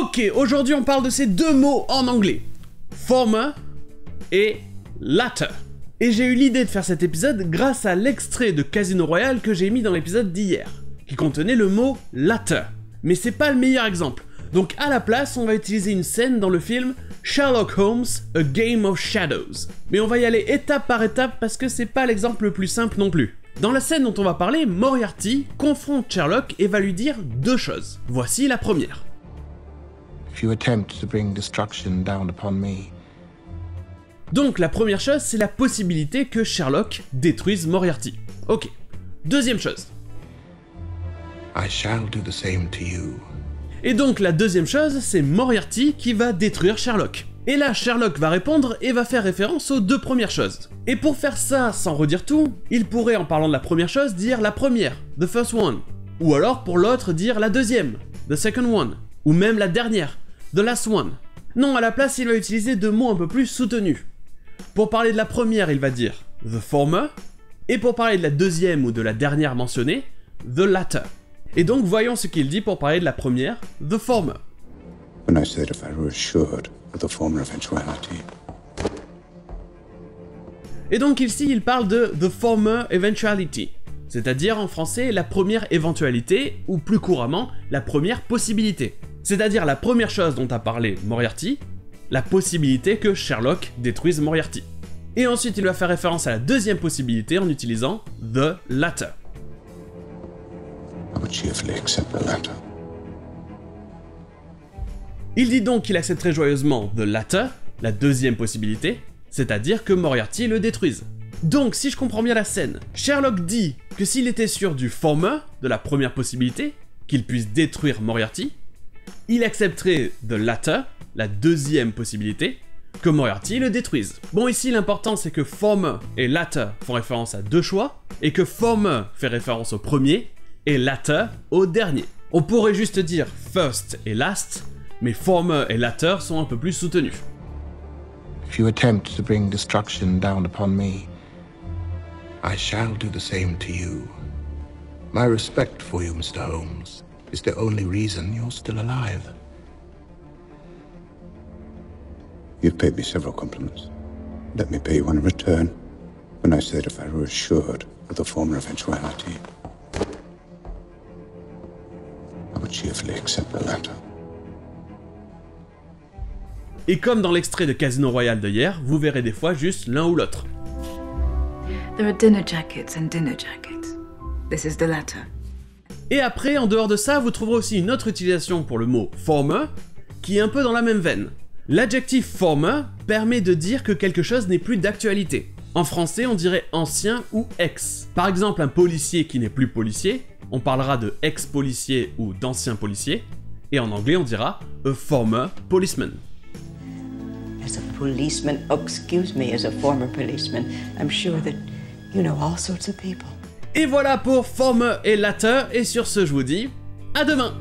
Ok, aujourd'hui on parle de ces deux mots en anglais. Former et latter. Et j'ai eu l'idée de faire cet épisode grâce à l'extrait de Casino Royale que j'ai mis dans l'épisode d'hier, qui contenait le mot latter. Mais c'est pas le meilleur exemple. Donc à la place, on va utiliser une scène dans le film Sherlock Holmes, A Game of Shadows. Mais on va y aller étape par étape parce que c'est pas l'exemple le plus simple non plus. Dans la scène dont on va parler, Moriarty confronte Sherlock et va lui dire deux choses. Voici la première. If you attempt to bring destruction down upon me. Donc la première chose, c'est la possibilité que Sherlock détruise Moriarty. Ok. Deuxième chose. I shall do the same to you. Et donc la deuxième chose, c'est Moriarty qui va détruire Sherlock. Et là, Sherlock va répondre et va faire référence aux deux premières choses. Et pour faire ça sans redire tout, il pourrait, en parlant de la première chose, dire la première, the first one. Ou alors pour l'autre, dire la deuxième, the second one. Ou même la dernière, the last one. Non, à la place, il va utiliser deux mots un peu plus soutenus. Pour parler de la première, il va dire the former. Et pour parler de la deuxième ou de la dernière mentionnée, the latter. Et donc voyons ce qu'il dit pour parler de la première, the former. When I said if I were assured of the former eventuality. Et donc ici il parle de the former eventuality, c'est-à-dire en français la première éventualité, ou plus couramment, la première possibilité. C'est-à-dire la première chose dont a parlé Moriarty, la possibilité que Sherlock détruise Moriarty. Et ensuite il va faire référence à la deuxième possibilité en utilisant the latter. I would cheerfully accept the latter. Il dit donc qu'il accepterait joyeusement the latter, la deuxième possibilité, c'est-à-dire que Moriarty le détruise. Donc si je comprends bien la scène, Sherlock dit que s'il était sûr du former, de la première possibilité, qu'il puisse détruire Moriarty, il accepterait the latter, la deuxième possibilité, que Moriarty le détruise. Bon ici l'important c'est que former et latter font référence à deux choix, et que former fait référence au premier, et latter au dernier. On pourrait juste dire first et last, mais former et latter sont un peu plus soutenus. If you attempt to bring destruction down upon me, I shall do the same to you. My respect for you, Mr. Holmes, is the only reason you're still alive. You've paid me several compliments. Let me pay you one in return. When I said if I were assured of the former eventuality, I would cheerfully accept the latter. Et comme dans l'extrait de Casino Royale de hier, vous verrez des fois juste l'un ou l'autre. There are dinner jackets and dinner jackets. This is the latter. Et après, en dehors de ça, vous trouverez aussi une autre utilisation pour le mot former, qui est un peu dans la même veine. L'adjectif former permet de dire que quelque chose n'est plus d'actualité. En français, on dirait ancien ou ex. Par exemple, un policier qui n'est plus policier, on parlera de ex-policier ou d'ancien policier, et en anglais, on dira a former policeman. As a policeman, oh, excuse me, as a former policeman, I'm sure that you know all sorts of people. Et voilà pour former et latter, et sur ce, je vous dis à demain!